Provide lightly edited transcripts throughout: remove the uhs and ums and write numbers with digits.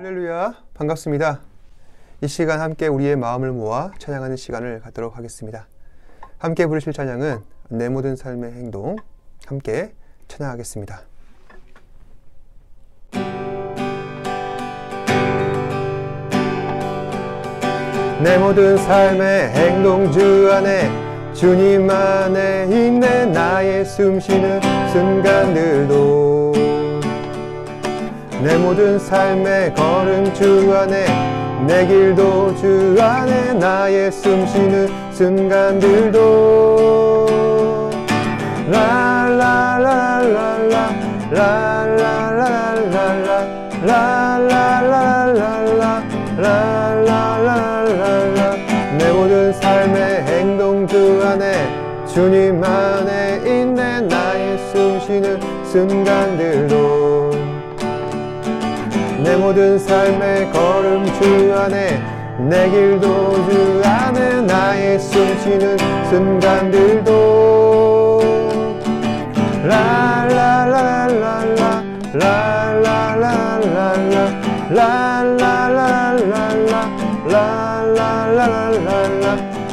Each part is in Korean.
할렐루야, 반갑습니다. 이 시간 함께 우리의 마음을 모아 찬양하는 시간을 갖도록 하겠습니다. 함께 부르실 찬양은 내 모든 삶의 행동, 함께 찬양하겠습니다. 내 모든 삶의 행동 주 안에 주님 안에 있네. 나의 숨쉬는 순간들도 내 모든 삶의 걸음 주 안에 내 길도 주 안에 나의 숨쉬는 순간들도 라라라라라 라라라라라 라라라라라 라라라라라 내 모든 삶의 행동 주 안에 주님 안에 있네. 나의 숨쉬는 순간들도 내 모든 삶의 걸음 주 안에 내 길도 주 안에 나의 숨쉬는 순간들도 라라라라라 라라라라라 라라라라라 라라라라라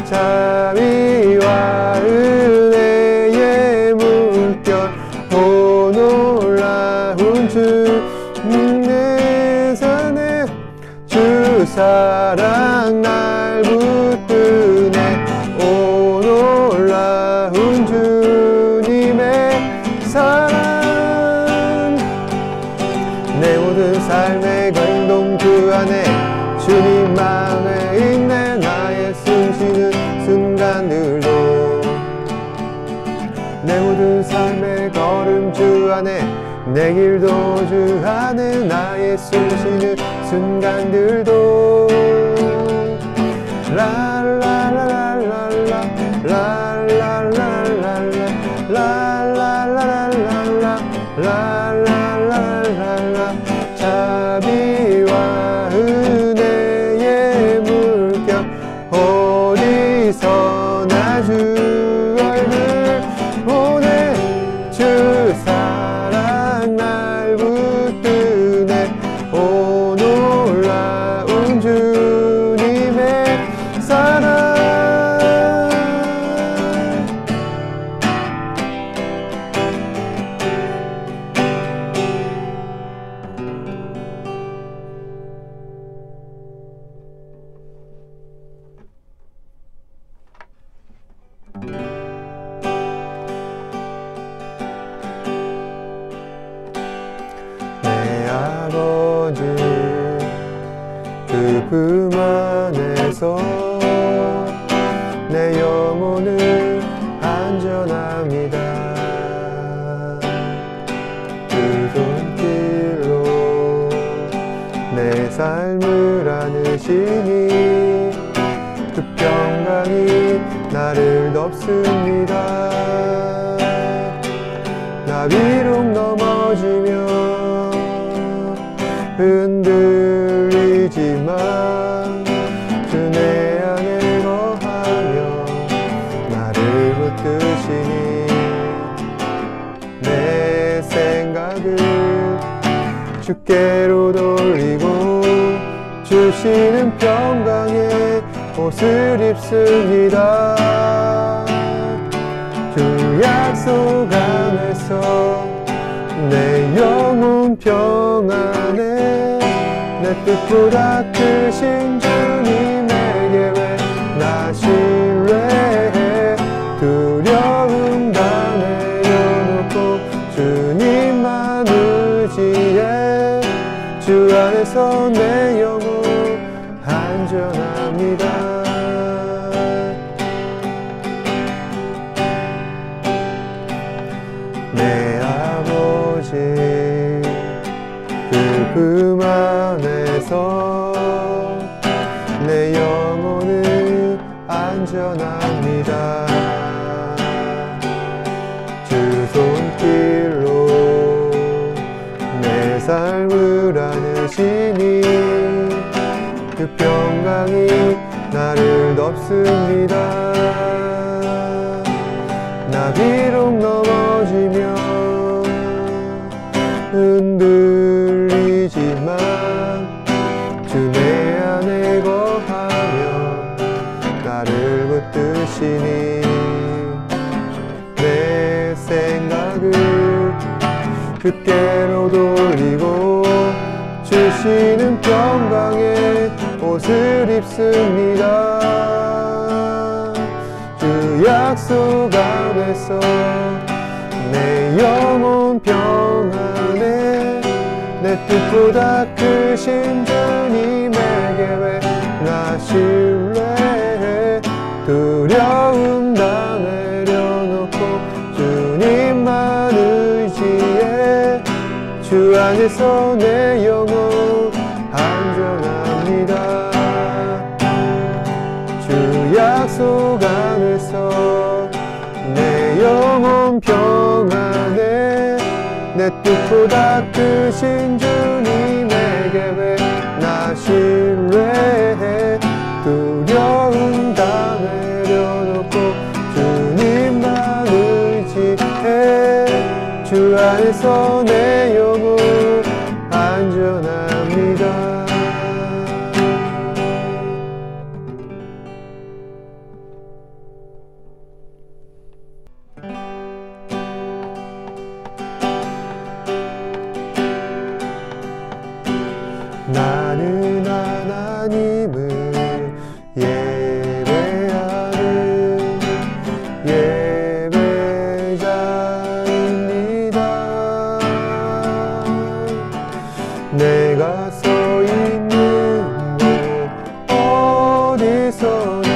자비와 은혜의 물결 오 놀라운 주님의 산에 주 사랑 날 붙드네. 오 놀라운 주님의 사랑 내 모든 삶의 행동 주 안에 주님 안에 있네. 나의 숨쉬는 순간들도 내 모든 삶의 걸음 주 안에 내 길도 주 안에 나의 숨쉬는 순간들도 라라라라라 라라라라라 라라라라라 라라라라라 자비와 은혜의 물결 어디서나 주 얼굴 보내. 주 사랑 날 붙드네. 오 놀라운 주님의 사랑 내 아버지 그 품 안에서 내 영혼은 안전합니다. 그 손길로 내 삶을 안으시니 그 평강이 나를 덮습니다. 나 비록 넘어지며 흔들리지만 주 내 안에 거하며 나를 붙드시니 내 생각을 주께로 돌리고 주시는 평강의 옷을 입습니다. 주 약속 안에서 내 영혼 평안에 내 뜻보다 크신 주님의 계획 나 신뢰해. 두려움 다 내려놓고 주님만 의지해. 주 안에서 내 영혼 안전합니다. 내 아버지 그 품 안에서 내 영혼은 안전합니다. 주 손길로 내 삶을 안으시니 그 평강이 나를 덮습니다. 나 비록 넘어지며 흔들리지만 생각을 그때로 돌리고 주시는 평강의 옷을 입습니다. 주 약속 안에서 내 영혼 평안에 내 뜻보다 크신 주님에게 왜 나 신뢰해. 두려움 다 내려놓고 주님만 의지해. 주 안에서 내 영혼 안전합니다. 주 약속 안에서 내 영혼 평안에 내 뜻보다 크신 주님에게 왜 나 신뢰해. 두려움 다 내려놓고 주님만 의지해. 주 안에서 내 영혼 안전합니다. 나는 하나님을 예배하는 예배자입니다. 내가 서 있는 곳 어디서나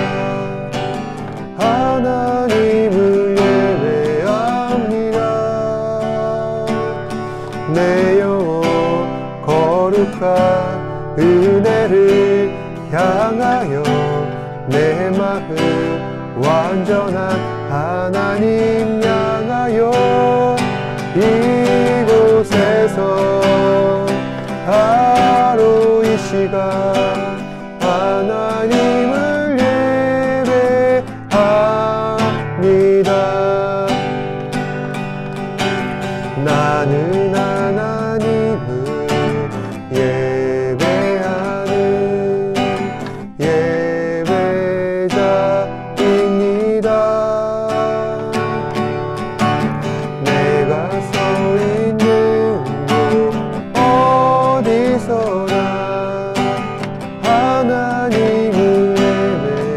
하나님을 예배합니다. 내 영혼 거룩한 은혜를 향하여 내 마음 완전한 하나님 향하여 이곳에서 바로 이 시간 하나님을 예배합니다. 나는 하나님을 예배하는 예배자입니다. 내가 서 있는 곳 어디서나 하나님을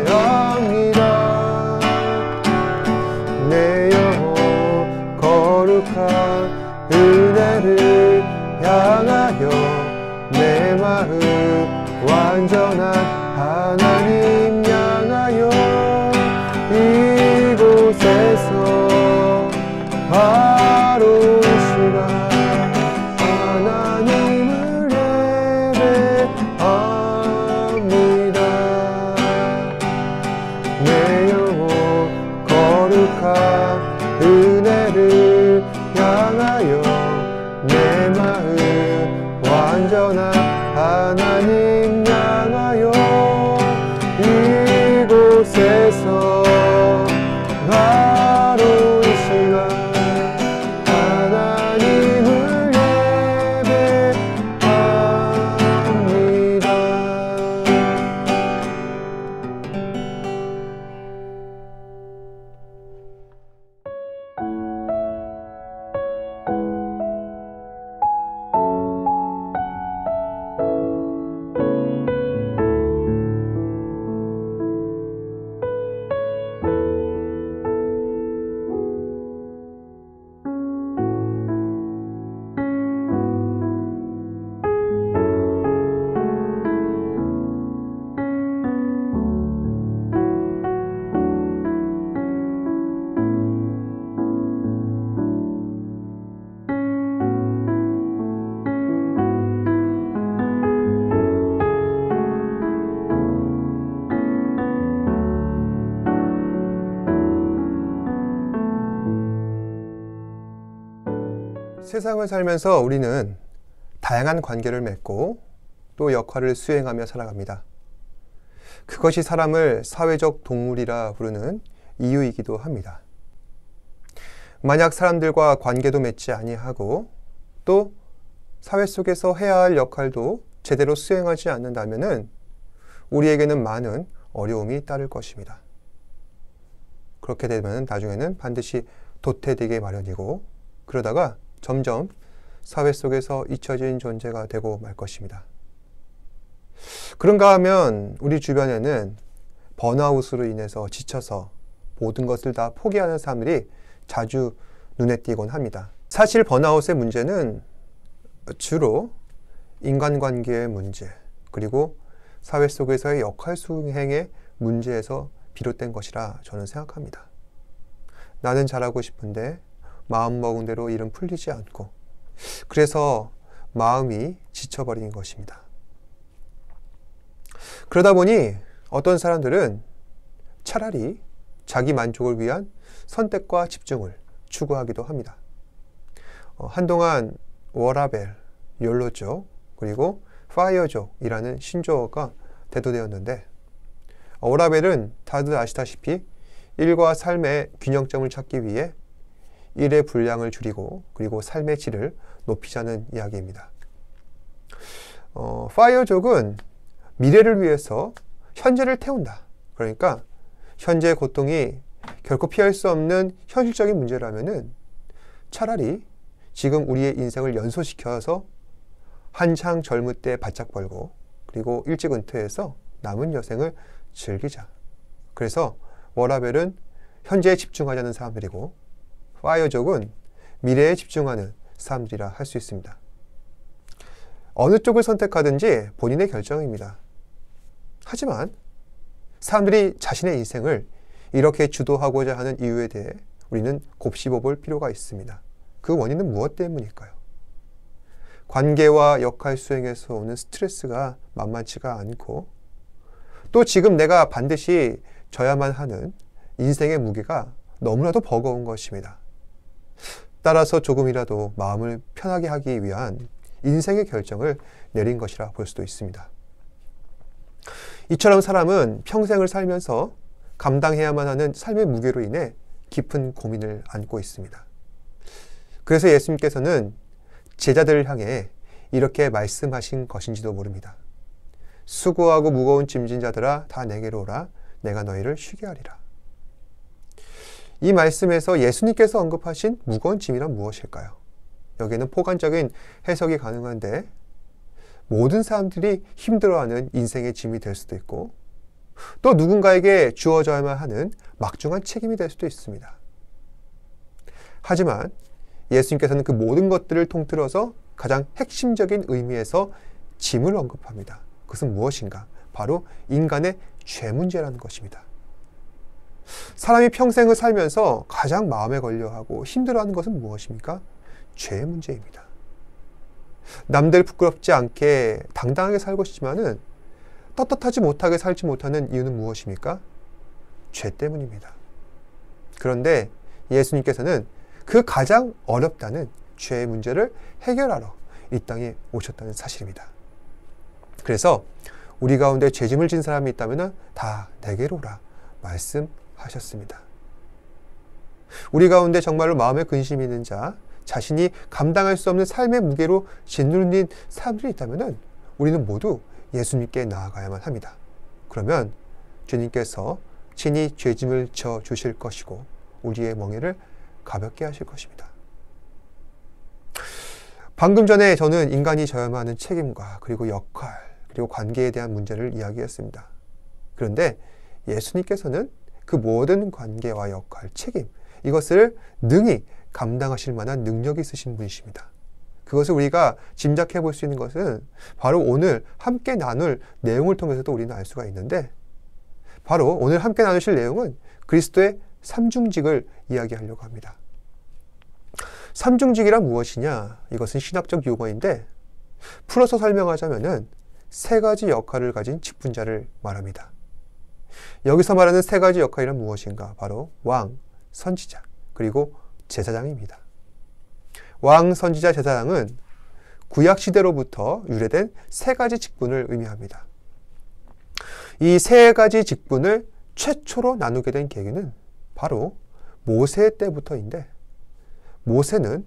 예배합니다. 내 영혼 거룩한 은혜를 향하여 내 마음 완전한 하나님 향하여 이곳에서 바로 이 시간 하나님을 예배합니다. 내 영혼 거룩한 은혜를 향하여 내 마음 완전한 하나님 향하여 이곳에서 바로 이 시간 하나님을 예배합니다. 세상을 살면서 우리는 다양한 관계를 맺고 또 역할을 수행하며 살아갑니다. 그것이 사람을 사회적 동물이라 부르는 이유이기도 합니다. 만약 사람들과 관계도 맺지 아니하고 또 사회 속에서 해야 할 역할도 제대로 수행하지 않는다면 우리에게는 많은 어려움이 따를 것입니다. 그렇게 되면 나중에는 반드시 도태되게 마련이고 그러다가 점점 사회 속에서 잊혀진 존재가 되고 말 것입니다. 그런가 하면 우리 주변에는 번아웃으로 인해서 지쳐서 모든 것을 다 포기하는 사람들이 자주 눈에 띄곤 합니다. 사실 번아웃의 문제는 주로 인간관계의 문제, 그리고 사회 속에서의 역할 수행의 문제에서 비롯된 것이라 저는 생각합니다. 나는 잘하고 싶은데 마음먹은 대로 일은 풀리지 않고, 그래서 마음이 지쳐버린 것입니다. 그러다 보니 어떤 사람들은 차라리 자기 만족을 위한 선택과 집중을 추구하기도 합니다. 한동안 워라벨, 욜로족, 그리고 파이어족이라는 신조어가 대두되었는데, 워라벨은 다들 아시다시피 일과 삶의 균형점을 찾기 위해 일의 분량을 줄이고 그리고 삶의 질을 높이자는 이야기입니다. 파이어족은 미래를 위해서 현재를 태운다. 그러니까 현재의 고통이 결코 피할 수 없는 현실적인 문제라면은 차라리 지금 우리의 인생을 연소시켜서 한창 젊을 때 바짝 벌고 그리고 일찍 은퇴해서 남은 여생을 즐기자. 그래서 워라벨은 현재에 집중하자는 사람들이고, 파이어족은 미래에 집중하는 사람들이라 할 수 있습니다. 어느 쪽을 선택하든지 본인의 결정입니다. 하지만 사람들이 자신의 인생을 이렇게 주도하고자 하는 이유에 대해 우리는 곱씹어볼 필요가 있습니다. 그 원인은 무엇 때문일까요? 관계와 역할 수행에서 오는 스트레스가 만만치가 않고, 또 지금 내가 반드시 져야만 하는 인생의 무게가 너무나도 버거운 것입니다. 따라서 조금이라도 마음을 편하게 하기 위한 인생의 결정을 내린 것이라 볼 수도 있습니다. 이처럼 사람은 평생을 살면서 감당해야만 하는 삶의 무게로 인해 깊은 고민을 안고 있습니다. 그래서 예수님께서는 제자들을 향해 이렇게 말씀하신 것인지도 모릅니다. 수고하고 무거운 짐진 자들아 다 내게로 오라. 내가 너희를 쉬게 하리라. 이 말씀에서 예수님께서 언급하신 무거운 짐이란 무엇일까요? 여기에는 포괄적인 해석이 가능한데, 모든 사람들이 힘들어하는 인생의 짐이 될 수도 있고, 또 누군가에게 주어져야만 하는 막중한 책임이 될 수도 있습니다. 하지만 예수님께서는 그 모든 것들을 통틀어서 가장 핵심적인 의미에서 짐을 언급합니다. 그것은 무엇인가? 바로 인간의 죄 문제라는 것입니다. 사람이 평생을 살면서 가장 마음에 걸려하고 힘들어하는 것은 무엇입니까? 죄의 문제입니다. 남들 부끄럽지 않게 당당하게 살고 싶지만은 떳떳하지 못하게 살지 못하는 이유는 무엇입니까? 죄 때문입니다. 그런데 예수님께서는 그 가장 어렵다는 죄의 문제를 해결하러 이 땅에 오셨다는 사실입니다. 그래서 우리 가운데 죄짐을 진 사람이 있다면 다 내게로 오라 말씀하셨습니다. 우리 가운데 정말로 마음에 근심이 있는 자, 자신이 감당할 수 없는 삶의 무게로 짓눌린 사람들이 있다면 우리는 모두 예수님께 나아가야만 합니다. 그러면 주님께서 친히 죄짐을 져 주실 것이고 우리의 멍에를 가볍게 하실 것입니다. 방금 전에 저는 인간이 져야만 하는 책임과 그리고 역할, 그리고 관계에 대한 문제를 이야기했습니다. 그런데 예수님께서는 그 모든 관계와 역할, 책임, 이것을 능히 감당하실 만한 능력이 있으신 분이십니다. 그것을 우리가 짐작해 볼 수 있는 것은 바로 오늘 함께 나눌 내용을 통해서도 우리는 알 수가 있는데, 바로 오늘 함께 나누실 내용은 그리스도의 삼중직을 이야기하려고 합니다. 삼중직이란 무엇이냐? 이것은 신학적 용어인데 풀어서 설명하자면은 세 가지 역할을 가진 직분자를 말합니다. 여기서 말하는 세 가지 역할이란 무엇인가? 바로 왕, 선지자, 그리고 제사장입니다. 왕, 선지자, 제사장은 구약시대로부터 유래된 세 가지 직분을 의미합니다. 이 세 가지 직분을 최초로 나누게 된 계기는 바로 모세 때부터인데, 모세는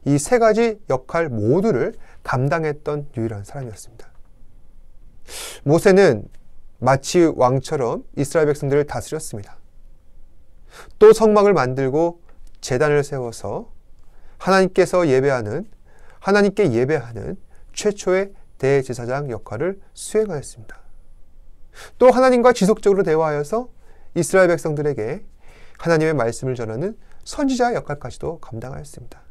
이 세 가지 역할 모두를 감당했던 유일한 사람이었습니다. 모세는 마치 왕처럼 이스라엘 백성들을 다스렸습니다. 또 성막을 만들고 제단을 세워서 하나님께 예배하는 최초의 대제사장 역할을 수행하였습니다. 또 하나님과 지속적으로 대화하여서 이스라엘 백성들에게 하나님의 말씀을 전하는 선지자 역할까지도 감당하였습니다.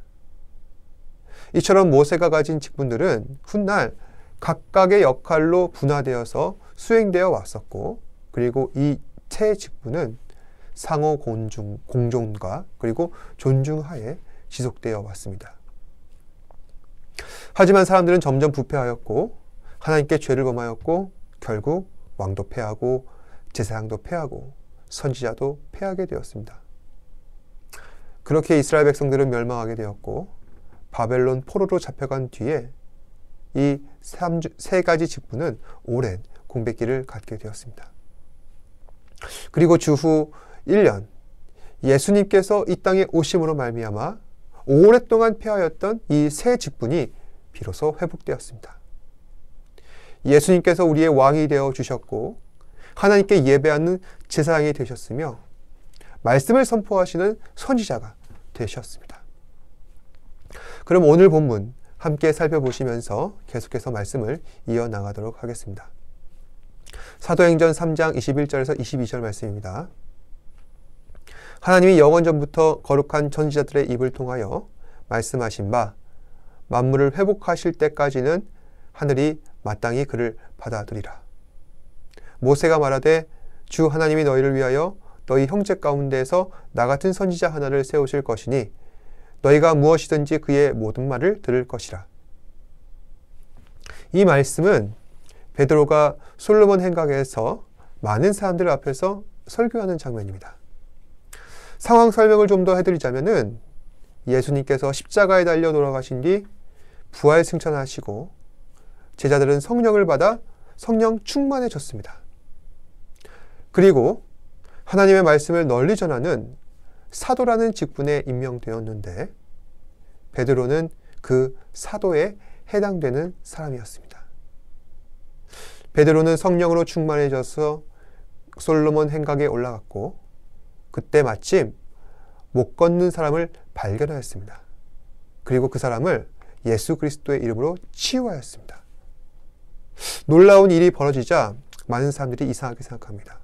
이처럼 모세가 가진 직분들은 훗날 각각의 역할로 분화되어서 수행되어 왔었고, 그리고 이 세 직분은 상호 공존과 그리고 존중하에 지속되어 왔습니다. 하지만 사람들은 점점 부패하였고 하나님께 죄를 범하였고 결국 왕도 패하고 제사장도 패하고 선지자도 패하게 되었습니다. 그렇게 이스라엘 백성들은 멸망하게 되었고 바벨론 포로로 잡혀간 뒤에 이 세 가지 직분은 오랜 공백기를 갖게 되었습니다. 그리고 주후 1년 예수님께서 이 땅에 오심으로 말미암아 오랫동안 폐하였던 이 세 직분이 비로소 회복되었습니다. 예수님께서 우리의 왕이 되어 주셨고 하나님께 예배하는 제사장이 되셨으며 말씀을 선포하시는 선지자가 되셨습니다. 그럼 오늘 본문 함께 살펴보시면서 계속해서 말씀을 이어나가도록 하겠습니다. 사도행전 3장 21절에서 22절 말씀입니다. 하나님이 영원전부터 거룩한 선지자들의 입을 통하여 말씀하신 바 만물을 회복하실 때까지는 하늘이 마땅히 그를 받아들이라. 모세가 말하되 주 하나님이 너희를 위하여 너희 형제 가운데에서 나 같은 선지자 하나를 세우실 것이니 너희가 무엇이든지 그의 모든 말을 들을 것이라. 이 말씀은 베드로가 솔로몬 행각에서 많은 사람들 앞에서 설교하는 장면입니다. 상황 설명을 좀 더 해드리자면은 예수님께서 십자가에 달려 돌아가신 뒤 부활 승천하시고 제자들은 성령을 받아 성령 충만해졌습니다. 그리고 하나님의 말씀을 널리 전하는 사도라는 직분에 임명되었는데 베드로는 그 사도에 해당되는 사람이었습니다. 베드로는 성령으로 충만해져서 솔로몬 행각에 올라갔고 그때 마침 못 걷는 사람을 발견하였습니다. 그리고 그 사람을 예수 그리스도의 이름으로 치유하였습니다. 놀라운 일이 벌어지자 많은 사람들이 이상하게 생각합니다.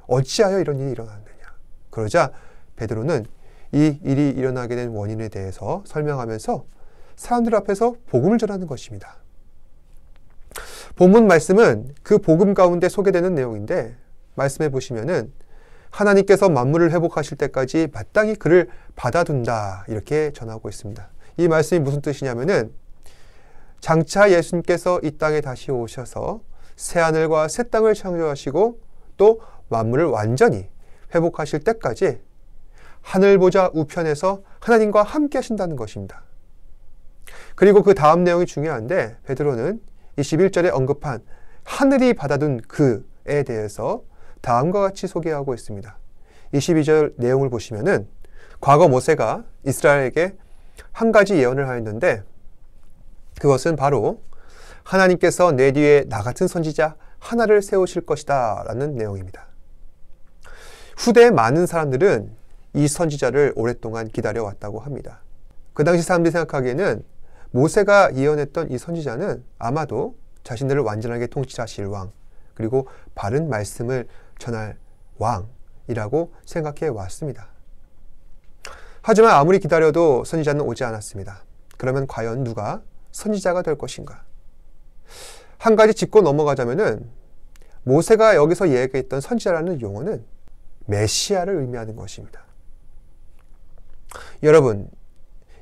어찌하여 이런 일이 일어났느냐. 그러자 베드로는 이 일이 일어나게 된 원인에 대해서 설명하면서 사람들 앞에서 복음을 전하는 것입니다. 본문 말씀은 그 복음 가운데 소개되는 내용인데 말씀해 보시면은 하나님께서 만물을 회복하실 때까지 마땅히 그를 받아둔다 이렇게 전하고 있습니다. 이 말씀이 무슨 뜻이냐면은 장차 예수님께서 이 땅에 다시 오셔서 새하늘과 새 땅을 창조하시고 또 만물을 완전히 회복하실 때까지 하늘 보좌 우편에서 하나님과 함께 하신다는 것입니다. 그리고 그 다음 내용이 중요한데 베드로는 21절에 언급한 하늘이 받아둔 그에 대해서 다음과 같이 소개하고 있습니다. 22절 내용을 보시면은 과거 모세가 이스라엘에게 한 가지 예언을 하였는데 그것은 바로 하나님께서 내 뒤에 나 같은 선지자 하나를 세우실 것이다 라는 내용입니다. 후대의 많은 사람들은 이 선지자를 오랫동안 기다려왔다고 합니다. 그 당시 사람들이 생각하기에는 모세가 예언했던 이 선지자는 아마도 자신들을 완전하게 통치하실 왕, 그리고 바른 말씀을 전할 왕이라고 생각해 왔습니다. 하지만 아무리 기다려도 선지자는 오지 않았습니다. 그러면 과연 누가 선지자가 될 것인가? 한 가지 짚고 넘어가자면은 모세가 여기서 얘기했던 선지자라는 용어는 메시아를 의미하는 것입니다. 여러분,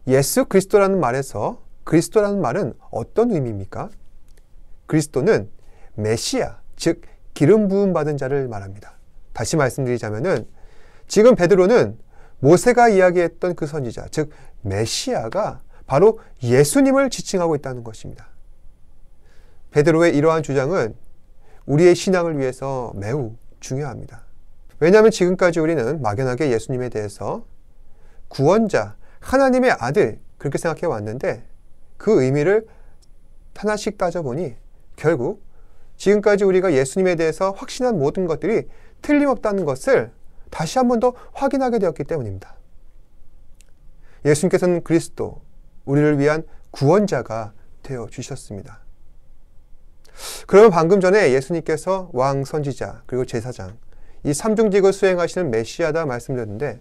예수 그리스도라는 말에서 그리스도라는 말은 어떤 의미입니까? 그리스도는 메시아, 즉 기름 부음 받은 자를 말합니다. 다시 말씀드리자면은 지금 베드로는 모세가 이야기했던 그 선지자, 즉 메시아가 바로 예수님을 지칭하고 있다는 것입니다. 베드로의 이러한 주장은 우리의 신앙을 위해서 매우 중요합니다. 왜냐하면 지금까지 우리는 막연하게 예수님에 대해서 구원자, 하나님의 아들 그렇게 생각해 왔는데 그 의미를 하나씩 따져보니 결국 지금까지 우리가 예수님에 대해서 확신한 모든 것들이 틀림없다는 것을 다시 한 번 더 확인하게 되었기 때문입니다. 예수님께서는 그리스도, 우리를 위한 구원자가 되어 주셨습니다. 그러면 방금 전에 예수님께서 왕, 선지자, 그리고 제사장, 이 삼중직을 수행하시는 메시아다 말씀드렸는데,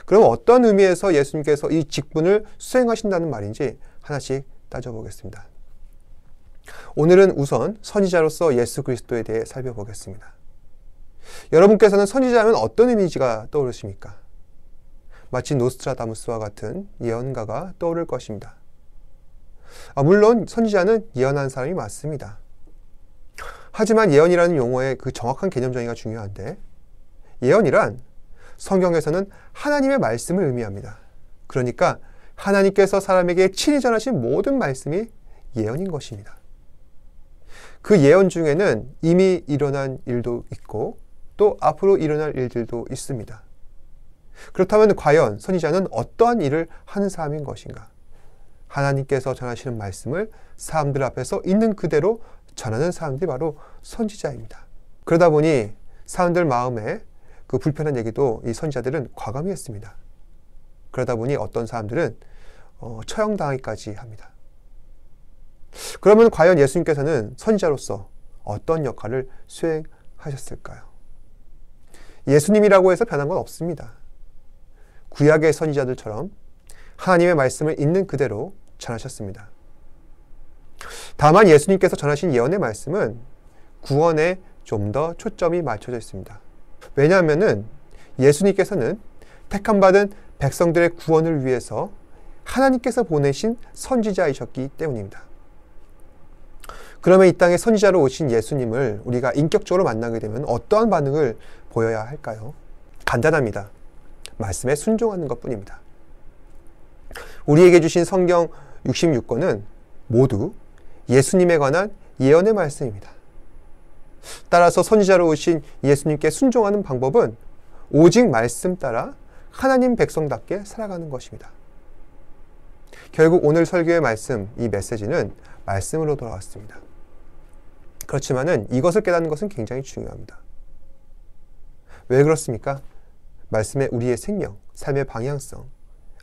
그럼 어떤 의미에서 예수님께서 이 직분을 수행하신다는 말인지 하나씩 따져보겠습니다. 오늘은 우선 선지자로서 예수 그리스도에 대해 살펴보겠습니다. 여러분께서는 선지자하면 어떤 이미지가 떠오르십니까? 마치 노스트라다무스와 같은 예언가가 떠오를 것입니다. 물론 선지자는 예언한 사람이 맞습니다. 하지만 예언이라는 용어의 그 정확한 개념 정의가 중요한데, 예언이란 성경에서는 하나님의 말씀을 의미합니다. 그러니까 하나님께서 사람에게 친히 전하신 모든 말씀이 예언인 것입니다. 그 예언 중에는 이미 일어난 일도 있고 또 앞으로 일어날 일들도 있습니다. 그렇다면 과연 선지자는 어떠한 일을 하는 사람인 것인가? 하나님께서 전하시는 말씀을 사람들 앞에서 있는 그대로 전하는 사람들이 바로 선지자입니다. 그러다 보니 사람들 마음에 그 불편한 얘기도 이 선지자들은 과감히 했습니다. 그러다 보니 어떤 사람들은 처형당하기까지 합니다. 그러면 과연 예수님께서는 선지자로서 어떤 역할을 수행하셨을까요? 예수님이라고 해서 변한 건 없습니다. 구약의 선지자들처럼 하나님의 말씀을 있는 그대로 전하셨습니다. 다만 예수님께서 전하신 예언의 말씀은 구원에 좀 더 초점이 맞춰져 있습니다. 왜냐하면 예수님께서는 택함받은 백성들의 구원을 위해서 하나님께서 보내신 선지자이셨기 때문입니다. 그러면 이 땅에 선지자로 오신 예수님을 우리가 인격적으로 만나게 되면 어떠한 반응을 보여야 할까요? 간단합니다. 말씀에 순종하는 것뿐입니다. 우리에게 주신 성경 66권은 모두 예수님에 관한 예언의 말씀입니다. 따라서 선지자로 오신 예수님께 순종하는 방법은 오직 말씀 따라 하나님 백성답게 살아가는 것입니다. 결국 오늘 설교의 말씀, 이 메시지는 말씀으로 돌아왔습니다. 그렇지만은 이것을 깨닫는 것은 굉장히 중요합니다. 왜 그렇습니까? 말씀에 우리의 생명, 삶의 방향성,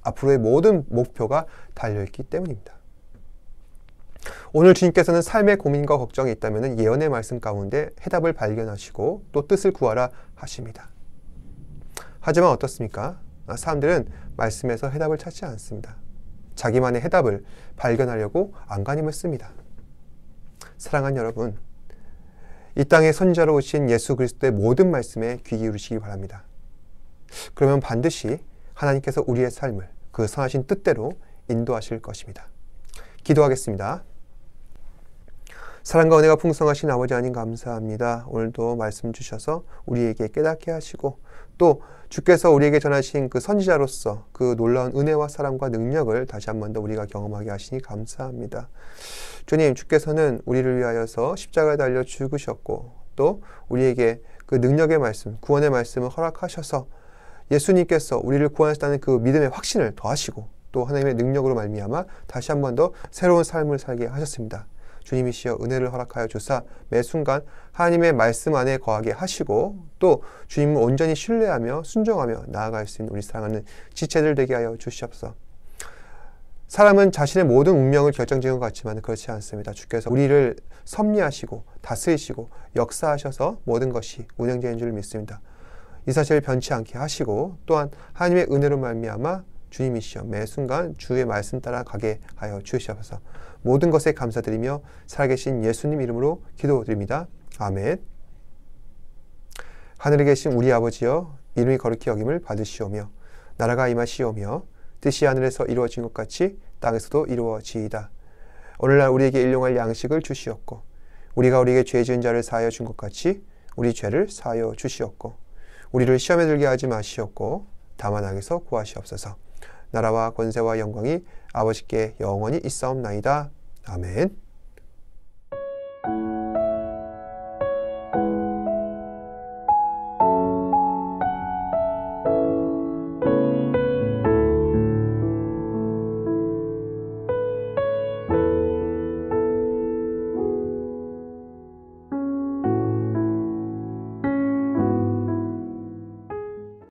앞으로의 모든 목표가 달려있기 때문입니다. 오늘 주님께서는 삶의 고민과 걱정이 있다면 예언의 말씀 가운데 해답을 발견하시고 또 뜻을 구하라 하십니다. 하지만 어떻습니까? 사람들은 말씀에서 해답을 찾지 않습니다. 자기만의 해답을 발견하려고 안간힘을 씁니다. 사랑하는 여러분, 이 땅에 선지자로 오신 예수 그리스도의 모든 말씀에 귀 기울이시기 바랍니다. 그러면 반드시 하나님께서 우리의 삶을 그 선하신 뜻대로 인도하실 것입니다. 기도하겠습니다. 사랑과 은혜가 풍성하신 아버지 하나님 감사합니다. 오늘도 말씀 주셔서 우리에게 깨닫게 하시고 또 주께서 우리에게 전하신 그 선지자로서 그 놀라운 은혜와 사랑과 능력을 다시 한 번 더 우리가 경험하게 하시니 감사합니다. 주님, 주께서는 우리를 위하여서 십자가에 달려 죽으셨고 또 우리에게 그 능력의 말씀, 구원의 말씀을 허락하셔서 예수님께서 우리를 구원하셨다는 그 믿음의 확신을 더하시고 또 하나님의 능력으로 말미암아 다시 한 번 더 새로운 삶을 살게 하셨습니다. 주님이시여 은혜를 허락하여 주사 매 순간 하나님의 말씀 안에 거하게 하시고 또 주님을 온전히 신뢰하며 순종하며 나아갈 수 있는 우리 사랑하는 지체들 되게 하여 주시옵소서. 사람은 자신의 모든 운명을 결정지은 것 같지만 그렇지 않습니다. 주께서 우리를 섭리하시고 다스리시고 역사하셔서 모든 것이 운행되는 줄 믿습니다. 이 사실을 변치 않게 하시고 또한 하나님의 은혜로 말미암아 주님이시여 매 순간 주의 말씀 따라 가게 하여 주시옵소서. 모든 것에 감사드리며 살아계신 예수님 이름으로 기도드립니다. 아멘. 하늘에 계신 우리 아버지여, 이름이 거룩히 여김을 받으시오며 나라가 임하시오며 뜻이 하늘에서 이루어진 것 같이 땅에서도 이루어지이다. 오늘날 우리에게 일용할 양식을 주시옵고 우리가 우리에게 죄 지은 자를 사하여 준 것 같이 우리 죄를 사하여 주시옵고 우리를 시험에 들게 하지 마시옵고 다만 악에서 구하시옵소서. 나라와 권세와 영광이 아버지께 영원히 있사옵나이다. 아멘.